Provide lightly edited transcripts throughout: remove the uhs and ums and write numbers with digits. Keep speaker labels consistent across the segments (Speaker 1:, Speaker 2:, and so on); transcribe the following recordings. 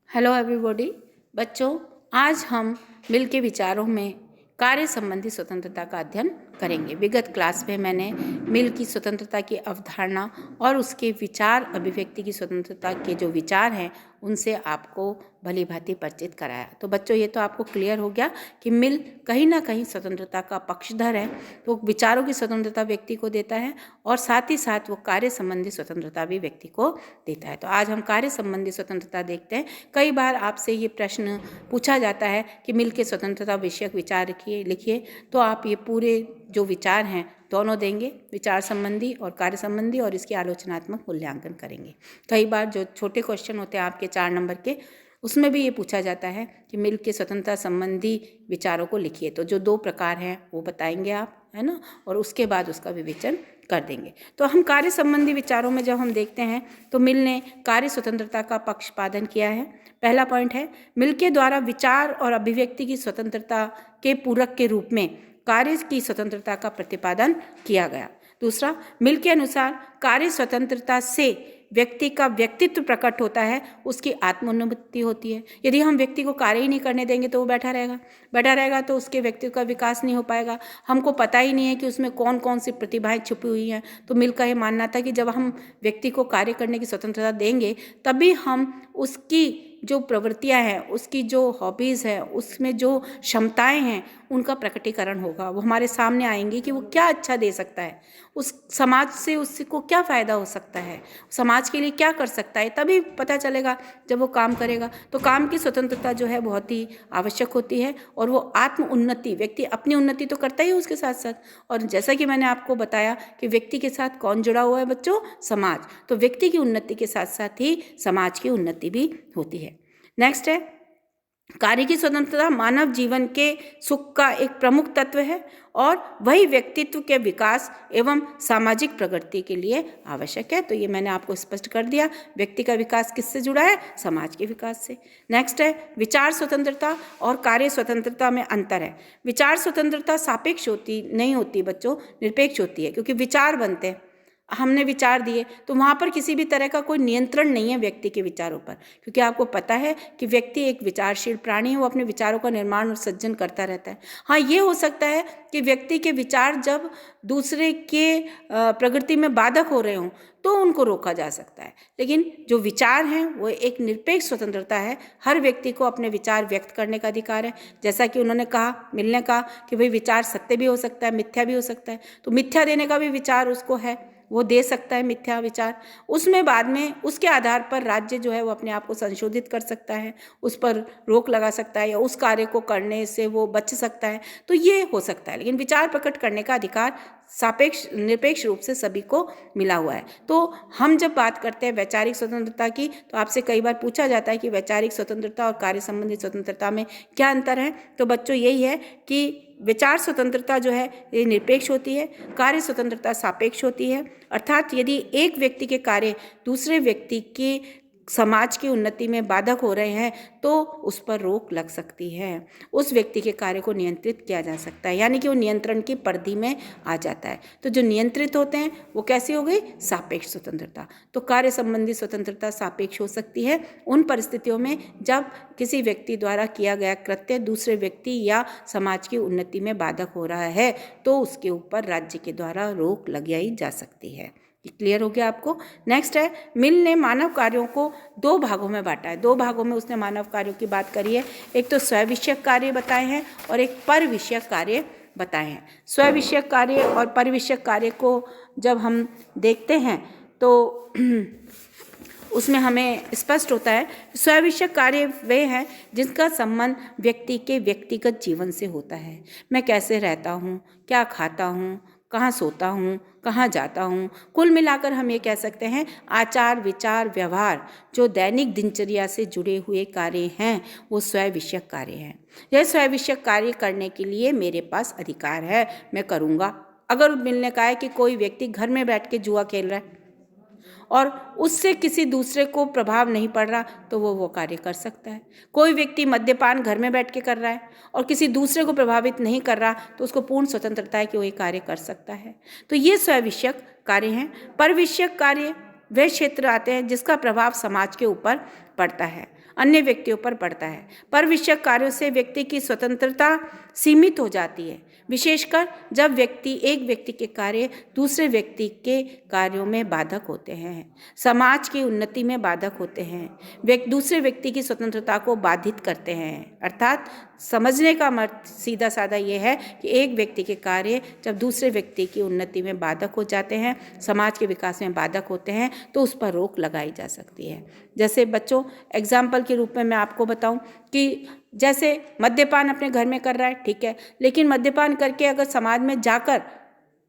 Speaker 1: Hello everybody. बच्चों, आज हम मिल के विचारों में कार्य संबंधी स्वतंत्रता का अध्ययन करेंगे। विगत क्लास में मैंने मिल की स्वतंत्रता की अवधारणा और उसके विचार अभिव्यक्ति की स्वतंत्रता के जो विचार हैं उनसे आपको भली भांति परिचित कराया। तो बच्चों, ये तो आपको क्लियर हो गया कि मिल कहीं ना कहीं स्वतंत्रता का पक्षधर है। तो विचारों की स्वतंत्रता व्यक्ति को देता है और साथ ही साथ वो कार्य संबंधी स्वतंत्रता भी व्यक्ति को देता है। तो आज हम कार्य संबंधी स्वतंत्रता देखते हैं। कई बार आपसे ये प्रश्न पूछा जाता है कि मिल के स्वतंत्रता विषयक विचार लिखिए, तो आप ये पूरे जो विचार हैं दोनों देंगे, विचार संबंधी और कार्य संबंधी, और इसकी आलोचनात्मक मूल्यांकन करेंगे। कई बार जो छोटे क्वेश्चन होते हैं आपके 4 नंबर के, उसमें भी ये पूछा जाता है कि मिल के स्वतंत्रता संबंधी विचारों को लिखिए। तो जो 2 प्रकार हैं वो बताएंगे आप, है ना, और उसके बाद उसका विवेचन कर देंगे। तो हम कार्य संबंधी विचारों में जब हम देखते हैं तो मिल ने कार्य स्वतंत्रता का पक्षपादन किया है। पहला पॉइंट है, मिल के द्वारा विचार और अभिव्यक्ति की स्वतंत्रता के पूरक के रूप में कार्य की स्वतंत्रता का प्रतिपादन किया गया। दूसरा, मिल के अनुसार कार्य स्वतंत्रता से व्यक्ति का व्यक्तित्व प्रकट होता है, उसकी आत्मोन्नति होती है। यदि हम व्यक्ति को कार्य ही नहीं करने देंगे तो वो बैठा रहेगा तो उसके व्यक्तित्व का विकास नहीं हो पाएगा। हमको पता ही नहीं है कि उसमें कौन कौन सी प्रतिभाएं छुपी हुई हैं। तो मिल का ये मानना था कि जब हम व्यक्ति को कार्य करने की स्वतंत्रता देंगे तभी हम उसकी जो प्रवृत्तियां हैं, उसकी जो हॉबीज़ हैं, उसमें जो क्षमताएं हैं, उनका प्रकटीकरण होगा। वो हमारे सामने आएंगी कि वो क्या अच्छा दे सकता है, उस समाज से उसको क्या फ़ायदा हो सकता है, समाज के लिए क्या कर सकता है। तभी पता चलेगा जब वो काम करेगा। तो काम की स्वतंत्रता जो है बहुत ही आवश्यक होती है, और वो आत्म उन्नति, व्यक्ति अपनी उन्नति तो करता ही है उसके साथ साथ। और जैसा कि मैंने आपको बताया कि व्यक्ति के साथ कौन जुड़ा हुआ है बच्चों, समाज। तो व्यक्ति की उन्नति के साथ साथ ही समाज की उन्नति भी होती है। नेक्स्ट है, कार्य की स्वतंत्रता मानव जीवन के सुख का एक प्रमुख तत्व है और वही व्यक्तित्व के विकास एवं सामाजिक प्रगति के लिए आवश्यक है। तो ये मैंने आपको स्पष्ट कर दिया, व्यक्ति का विकास किससे जुड़ा है, समाज के विकास से। नेक्स्ट है, विचार स्वतंत्रता और कार्य स्वतंत्रता में अंतर है। विचार स्वतंत्रता सापेक्ष नहीं होती बच्चों, निरपेक्ष होती है, क्योंकि विचार बनते हैं, हमने विचार दिए तो वहाँ पर किसी भी तरह का कोई नियंत्रण नहीं है व्यक्ति के विचारों पर, क्योंकि आपको पता है कि व्यक्ति एक विचारशील प्राणी है, वो अपने विचारों का निर्माण और सृजन करता रहता है। हाँ, ये हो सकता है कि व्यक्ति के विचार जब दूसरे के प्रगति में बाधक हो रहे हों तो उनको रोका जा सकता है, लेकिन जो विचार हैं वो एक निरपेक्ष स्वतंत्रता है। हर व्यक्ति को अपने विचार व्यक्त करने का अधिकार है। जैसा कि उन्होंने कहा, मिल ने कहा कि भाई विचार सत्य भी हो सकता है, मिथ्या भी हो सकता है। तो मिथ्या देने का भी विचार उसको है, वो दे सकता है मिथ्या विचार। उसमें बाद में उसके आधार पर राज्य जो है वो अपने आप को संशोधित कर सकता है, उस पर रोक लगा सकता है या उस कार्य को करने से वो बच सकता है। तो ये हो सकता है, लेकिन विचार प्रकट करने का अधिकार सापेक्ष निरपेक्ष रूप से सभी को मिला हुआ है। तो हम जब बात करते हैं वैचारिक स्वतंत्रता की, तो आपसे कई बार पूछा जाता है कि वैचारिक स्वतंत्रता और कार्य संबंधी स्वतंत्रता में क्या अंतर है। तो बच्चों, यही है कि विचार स्वतंत्रता जो है ये निरपेक्ष होती है, कार्य स्वतंत्रता सापेक्ष होती है। अर्थात यदि एक व्यक्ति के कार्य दूसरे व्यक्ति के समाज की उन्नति में बाधक हो रहे हैं तो उस पर रोक लग सकती है, उस व्यक्ति के कार्य को नियंत्रित किया जा सकता है, यानी कि वो नियंत्रण की परिधि में आ जाता है। तो जो नियंत्रित होते हैं वो कैसी हो गई, सापेक्ष स्वतंत्रता। तो कार्य संबंधी स्वतंत्रता सापेक्ष हो सकती है उन परिस्थितियों में जब किसी व्यक्ति द्वारा किया गया कृत्य दूसरे व्यक्ति या समाज की उन्नति में बाधक हो रहा है, तो उसके ऊपर राज्य के द्वारा रोक लगाई जा सकती है। क्लियर हो गया आपको। नेक्स्ट है, मिल ने मानव कार्यों को 2 भागों में बांटा है। 2 भागों में उसने मानव कार्यों की बात करी है। एक तो स्वविषयक कार्य बताए हैं और एक परविषयक कार्य बताए हैं। स्वविषयक कार्य और परविषयक कार्य को जब हम देखते हैं तो उसमें हमें स्पष्ट होता है स्वविषयक कार्य वे हैं जिनका संबंध व्यक्ति के व्यक्तिगत जीवन से होता है। मैं कैसे रहता हूँ, क्या खाता हूँ, कहाँ सोता हूँ, कहाँ जाता हूँ, कुल मिलाकर हम ये कह सकते हैं आचार विचार व्यवहार जो दैनिक दिनचर्या से जुड़े हुए कार्य हैं वो स्वविषयक कार्य हैं। यह स्वविषयक कार्य करने के लिए मेरे पास अधिकार है, मैं करूँगा। अगर मिलने का है कि कोई व्यक्ति घर में बैठ के जुआ खेल रहा है और उससे किसी दूसरे को प्रभाव नहीं पड़ रहा तो वो कार्य कर सकता है। कोई व्यक्ति मद्यपान घर में बैठ के कर रहा है और किसी दूसरे को प्रभावित नहीं कर रहा तो उसको पूर्ण स्वतंत्रता है कि वो ये कार्य कर सकता है। तो ये स्वविषयक कार्य हैं। परविषयक कार्य वे क्षेत्र आते हैं जिसका प्रभाव समाज के ऊपर पड़ता है अन्य व्यक्तियों पर पड़ता है। पर विषयक कार्यों से व्यक्ति की स्वतंत्रता सीमित हो जाती है, विशेषकर जब एक व्यक्ति के कार्य दूसरे व्यक्ति के कार्यों में बाधक होते हैं, समाज की उन्नति में बाधक होते हैं, दूसरे व्यक्ति की स्वतंत्रता को बाधित करते हैं। अर्थात समझने का मत सीधा साधा ये है कि एक व्यक्ति के कार्य जब दूसरे व्यक्ति की उन्नति में बाधक हो जाते हैं, समाज के विकास में बाधक होते हैं, तो उस पर रोक लगाई जा सकती है। जैसे बच्चों, एग्जाम्पल के रूप में मैं आपको बताऊं कि जैसे मद्यपान अपने घर में कर रहा है, ठीक है, लेकिन मद्यपान करके अगर समाज में जाकर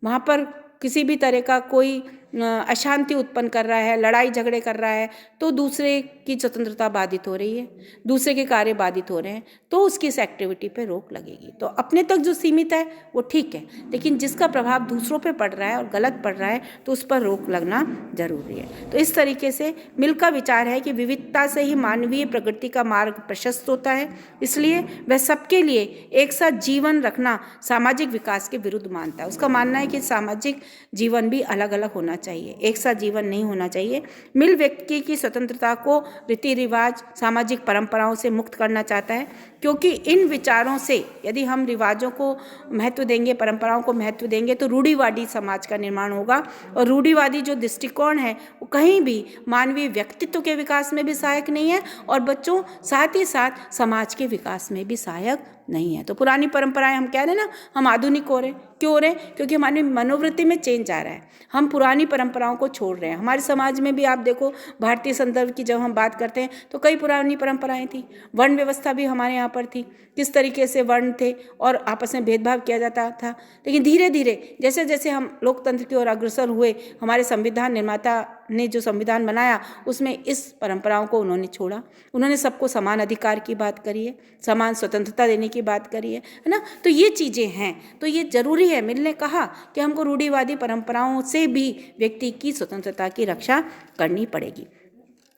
Speaker 1: वहाँ पर किसी भी तरह का कोई अशांति उत्पन्न कर रहा है, लड़ाई झगड़े कर रहा है, तो दूसरे की स्वतंत्रता बाधित हो रही है, दूसरे के कार्य बाधित हो रहे हैं, तो उसकी इस एक्टिविटी पे रोक लगेगी। तो अपने तक जो सीमित है वो ठीक है, लेकिन जिसका प्रभाव दूसरों पे पड़ रहा है और गलत पड़ रहा है, तो उस पर रोक लगना जरूरी है। तो इस तरीके से मिल का विचार है कि विविधता से ही मानवीय प्रगति का मार्ग प्रशस्त होता है, इसलिए वह सबके लिए एक साथ जीवन रखना सामाजिक विकास के विरुद्ध मानता है। उसका मानना है कि सामाजिक जीवन भी अलग अलग होना चाहिए, एक साथ जीवन नहीं होना चाहिए। मिल व्यक्ति की स्वतंत्रता को रीति रिवाज, सामाजिक परंपराओं से मुक्त करना चाहता है, क्योंकि इन विचारों से यदि हम रिवाजों को महत्व देंगे, परंपराओं को महत्व देंगे, तो रूढ़िवादी समाज का निर्माण होगा, और रूढ़िवादी जो दृष्टिकोण है वो कहीं भी मानवीय व्यक्तित्व के विकास में भी सहायक नहीं है, और बच्चों साथ ही साथ समाज के विकास में भी सहायक नहीं है। तो पुरानी परंपराएं, हम कह रहे हैं ना, हम आधुनिक हो रहे हैं, क्यों हो रहे हैं? क्योंकि हमारी मनोवृत्ति में चेंज आ रहा है, हम पुरानी परंपराओं को छोड़ रहे हैं। हमारे समाज में भी आप देखो, भारतीय संदर्भ की जब हम बात करते हैं तो कई पुरानी परंपराएं थी, वर्ण व्यवस्था भी हमारे यहाँ पर थी, किस तरीके से वर्ण थे और आपस में भेदभाव किया जाता था। लेकिन धीरे धीरे जैसे जैसे हम लोकतंत्र की ओर अग्रसर हुए, हमारे संविधान निर्माता ने जो संविधान बनाया उसमें इस परंपराओं को उन्होंने छोड़ा। उन्होंने सबको समान अधिकार की बात करी है, समान स्वतंत्रता देने की बात करी है ना। तो ये चीज़ें हैं, तो ये जरूरी है। मिल ने कहा कि हमको रूढ़िवादी परंपराओं से भी व्यक्ति की स्वतंत्रता की रक्षा करनी पड़ेगी।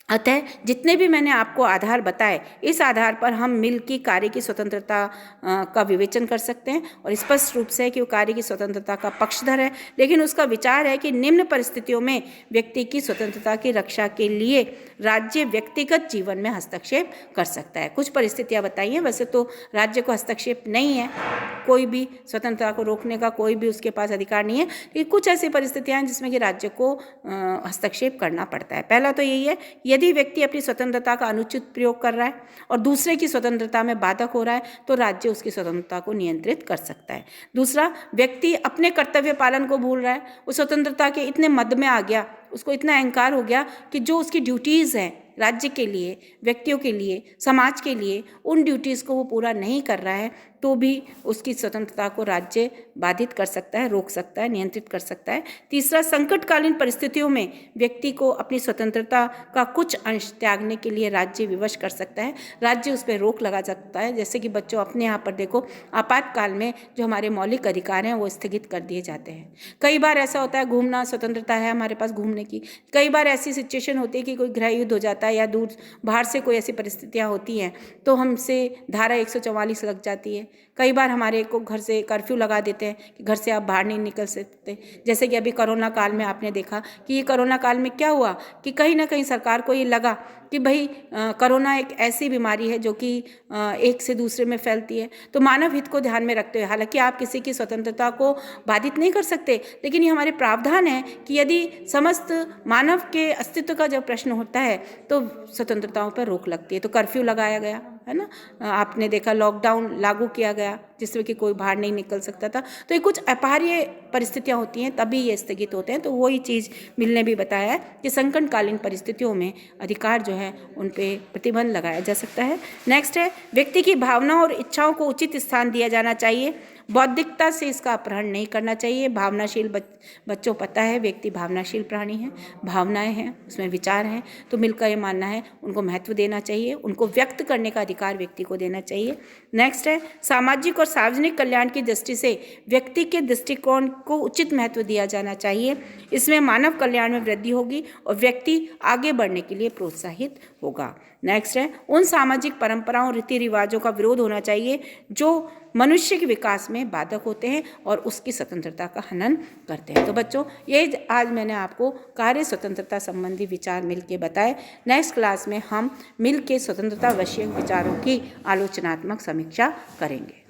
Speaker 1: अतः जितने भी मैंने आपको आधार बताए, इस आधार पर हम मिल की कार्य की स्वतंत्रता का विवेचन कर सकते हैं, और स्पष्ट रूप से है कि वो कार्य की स्वतंत्रता का पक्षधर है, लेकिन उसका विचार है कि निम्न परिस्थितियों में व्यक्ति की स्वतंत्रता की रक्षा के लिए राज्य व्यक्तिगत जीवन में हस्तक्षेप कर सकता है। कुछ परिस्थितियां बताई हैं, वैसे तो राज्य को हस्तक्षेप नहीं है, कोई भी स्वतंत्रता को रोकने का कोई भी उसके पास अधिकार नहीं है, लेकिन कुछ ऐसी परिस्थितियां हैं जिसमें कि राज्य को हस्तक्षेप करना पड़ता है। पहला तो यही है, यदि व्यक्ति अपनी स्वतंत्रता का अनुचित प्रयोग कर रहा है और दूसरे की स्वतंत्रता में बाधक हो रहा है, तो राज्य उसकी स्वतंत्रता को नियंत्रित कर सकता है। दूसरा, व्यक्ति अपने कर्तव्य पालन को भूल रहा है, वो स्वतंत्रता के इतने मद में आ गया, उसको इतना अहंकार हो गया कि जो उसकी ड्यूटीज़ हैं राज्य के लिए, व्यक्तियों के लिए, समाज के लिए, उन ड्यूटीज़ को वो पूरा नहीं कर रहा है, तो भी उसकी स्वतंत्रता को राज्य बाधित कर सकता है, रोक सकता है, नियंत्रित कर सकता है। तीसरा, संकटकालीन परिस्थितियों में व्यक्ति को अपनी स्वतंत्रता का कुछ अंश त्यागने के लिए राज्य विवश कर सकता है, राज्य उस पर रोक लगा सकता है। जैसे कि बच्चों अपने यहाँ पर देखो, आपातकाल में जो हमारे मौलिक अधिकार हैं वो स्थगित कर दिए जाते हैं। कई बार ऐसा होता है, घूमना स्वतंत्रता है हमारे पास घूमने की, कई बार ऐसी सिचुएशन होती है कि कोई गृह युद्ध हो जाता है या दूर बाहर से कोई ऐसी परिस्थितियाँ होती हैं, तो हमसे धारा 144 लग जाती है। कई बार हमारे को घर से कर्फ्यू लगा देते हैं कि घर से आप बाहर नहीं निकल सकते। जैसे कि अभी कोरोना काल में आपने देखा कि ये कोरोना काल में क्या हुआ कि कहीं ना कहीं सरकार को ये लगा कि भाई कोरोना एक ऐसी बीमारी है जो कि एक से दूसरे में फैलती है, तो मानव हित को ध्यान में रखते हुए, हालांकि आप किसी की स्वतंत्रता को बाधित नहीं कर सकते, लेकिन ये हमारे प्रावधान है कि यदि समस्त मानव के अस्तित्व का जब प्रश्न होता है तो स्वतंत्रताओं पर रोक लगती है। तो कर्फ्यू लगाया गया है ना, आपने देखा लॉकडाउन लागू किया गया जिसमें कि कोई बाहर नहीं निकल सकता था। तो ये कुछ अपरिहार्य परिस्थितियां होती हैं तभी ये स्थगित होते हैं। तो वही चीज़ मिल ने भी बताया है कि संकटकालीन परिस्थितियों में अधिकार जो है उन पे प्रतिबंध लगाया जा सकता है। नेक्स्ट है, व्यक्ति की भावनाओं और इच्छाओं को उचित स्थान दिया जाना चाहिए, बौद्धिकता से इसका अपहरण नहीं करना चाहिए। भावनाशील बच्चों पता है व्यक्ति भावनाशील प्राणी है, भावनाएं हैं, उसमें विचार हैं, तो मिलकर ये मानना है उनको महत्व देना चाहिए, उनको व्यक्त करने का अधिकार व्यक्ति को देना चाहिए। नेक्स्ट है, सामाजिक और सार्वजनिक कल्याण की दृष्टि से व्यक्ति के दृष्टिकोण को उचित महत्व दिया जाना चाहिए, इसमें मानव कल्याण में वृद्धि होगी और व्यक्ति आगे बढ़ने के लिए प्रोत्साहित होगा। नेक्स्ट है, उन सामाजिक परंपराओं रीति रिवाजों का विरोध होना चाहिए जो मनुष्य के विकास में में बाधक होते हैं और उसकी स्वतंत्रता का हनन करते हैं। तो बच्चों, ये आज मैंने आपको कार्य स्वतंत्रता संबंधी विचार मिल के बताए। नेक्स्ट क्लास में हम मिल के स्वतंत्रता विषयक विचारों की आलोचनात्मक समीक्षा करेंगे।